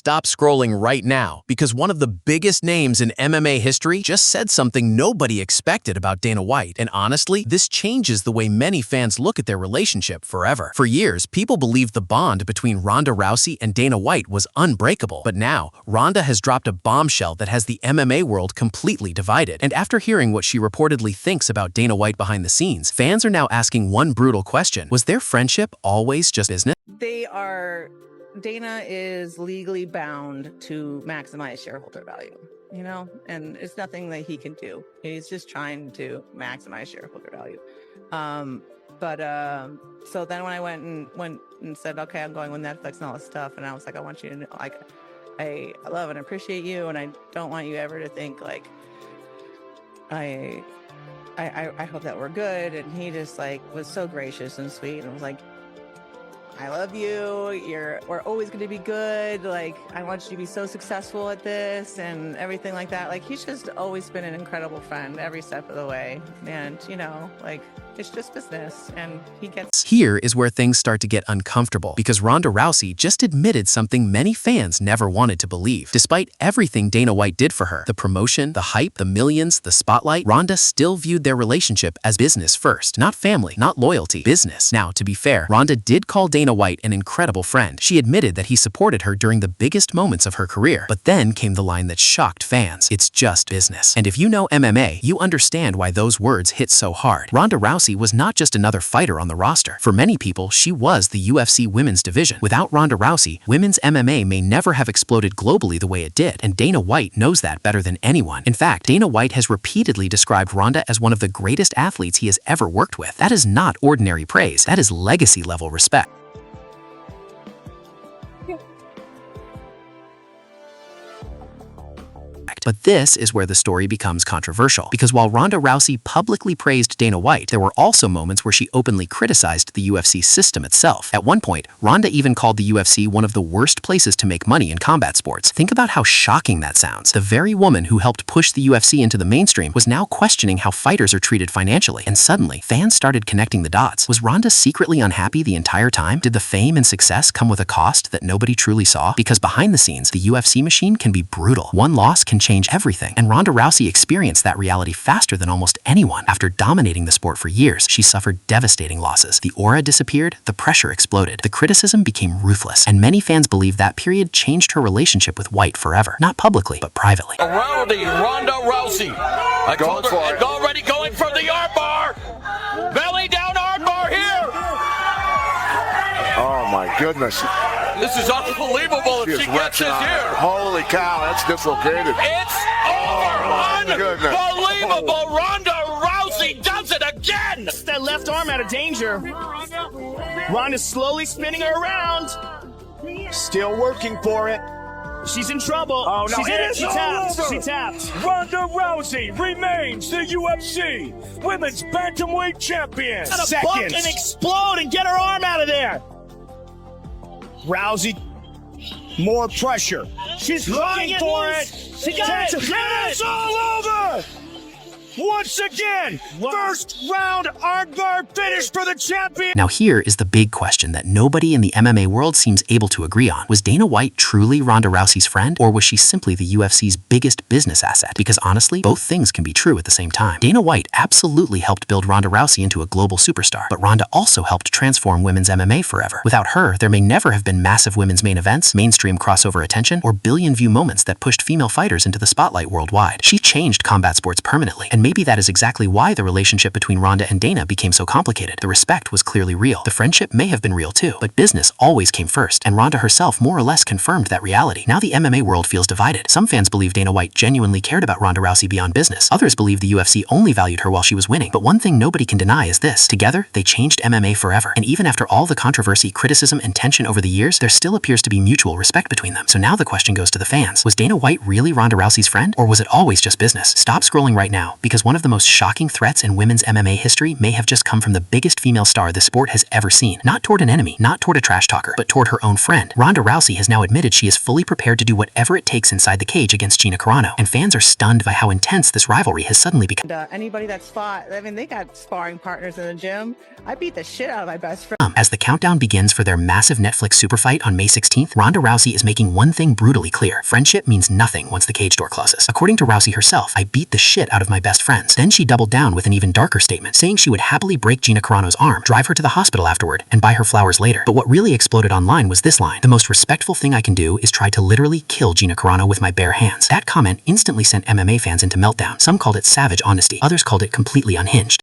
stop scrolling right now because one of the biggest names in MMA history just said something nobody expected about Dana White. And honestly, this changes the way many fans look at their relationship forever. For years, people believed the bond between Ronda Rousey and Dana White was unbreakable. But now, Ronda has dropped a bombshell that has the MMA world completely divided. And after hearing what she reportedly thinks about Dana White behind the scenes, fans are now asking one brutal question. Was their friendship always just business? Dana is legally bound to maximize shareholder value, and it's nothing that he can do. He's just trying to maximize shareholder value. So then when I went and said, okay, I'm going with Netflix and all this stuff, and I was like, I want you to know, like, I love and appreciate you, and I don't want you ever to think like I hope that we're good. And he just was so gracious and sweet and was like, I love you. We're always going to be good. I want you to be so successful at this and everything like that. He's just always been an incredible friend every step of the way. And, it's just business, and he gets... Here is where things start to get uncomfortable because Ronda Rousey just admitted something many fans never wanted to believe. Despite everything Dana White did for her, the promotion, the hype, the millions, the spotlight, Ronda still viewed their relationship as business first. Not family, not loyalty, business. Now, to be fair, Ronda did call Dana White an incredible friend. She admitted that he supported her during the biggest moments of her career. But then came the line that shocked fans. It's just business. And if you know MMA, you understand why those words hit so hard. Ronda Rousey was not just another fighter on the roster. For many people, she was the UFC women's division. Without Ronda Rousey, women's MMA may never have exploded globally the way it did, and Dana White knows that better than anyone. In fact, Dana White has repeatedly described Ronda as one of the greatest athletes he has ever worked with. That is not ordinary praise. That is legacy-level respect. But this is where the story becomes controversial, because while Ronda Rousey publicly praised Dana White, there were also moments where she openly criticized the UFC system itself. At one point, Ronda even called the UFC one of the worst places to make money in combat sports. Think about how shocking that sounds. The very woman who helped push the UFC into the mainstream was now questioning how fighters are treated financially, and suddenly, fans started connecting the dots. Was Ronda secretly unhappy the entire time? Did the fame and success come with a cost that nobody truly saw? Because behind the scenes, the UFC machine can be brutal. One loss can change everything, and Ronda Rousey experienced that reality faster than almost anyone. After dominating the sport for years, she suffered devastating losses. The aura disappeared, the pressure exploded, the criticism became ruthless, and many fans believe that period changed her relationship with White forever. Not publicly, but privately. Rowdy Ronda Rousey. I told her, and already going for the armbar. Belly down armbar here. Oh my goodness. This is unbelievable if she gets this here. Holy cow, that's dislocated. It's over. Goodness. Unbelievable. Ronda Rousey does it again. That left arm out of danger. Ronda's slowly spinning her around. Still working for it. She's in trouble. Oh, no. She's in it. She tapped. She tapped. Ronda Rousey remains the UFC Women's Bantamweight Champion. Gotta buck and explode and get her arm out of there. Rousey, more pressure. She's looking for it. She got it. It's all over. Once again, first round armbar finish for the champion. Now here is the big question that nobody in the MMA world seems able to agree on. Was Dana White truly Ronda Rousey's friend, or was she simply the UFC's biggest business asset? Because honestly, both things can be true at the same time. Dana White absolutely helped build Ronda Rousey into a global superstar, but Ronda also helped transform women's MMA forever. Without her, there may never have been massive women's main events, mainstream crossover attention, or billion-view moments that pushed female fighters into the spotlight worldwide. She changed combat sports permanently, and maybe that is exactly why the relationship between Ronda and Dana became so complicated. The respect was clearly real. The friendship may have been real too, but business always came first, and Ronda herself more or less confirmed that reality. Now the MMA world feels divided. Some fans believe Dana White genuinely cared about Ronda Rousey beyond business. Others believe the UFC only valued her while she was winning. But one thing nobody can deny is this. Together, they changed MMA forever. And even after all the controversy, criticism, and tension over the years, there still appears to be mutual respect between them. So now the question goes to the fans. Was Dana White really Ronda Rousey's friend, or was it always just business? Stop scrolling right now, because one of the most shocking threats in women's MMA history may have just come from the biggest female star the sport has ever seen. mean. Not toward an enemy, not toward a trash talker, but toward her own friend. Ronda Rousey has now admitted she is fully prepared to do whatever it takes inside the cage against Gina Carano, and fans are stunned by how intense this rivalry has suddenly become. And, anybody that's fought, I mean, they got sparring partners in the gym. I beat the shit out of my best friend. As the countdown begins for their massive Netflix super fight on May 16th, Ronda Rousey is making one thing brutally clear. Friendship means nothing once the cage door closes. According to Rousey herself, I beat the shit out of my best friends. Then she doubled down with an even darker statement, saying she would happily break Gina Carano's arm, drive her to the hospital afterward, and buy her flowers later. But what really exploded online was this line: "The most respectful thing I can do is try to literally kill Gina Carano with my bare hands." That comment instantly sent MMA fans into meltdown. Some called it savage honesty, others called it completely unhinged.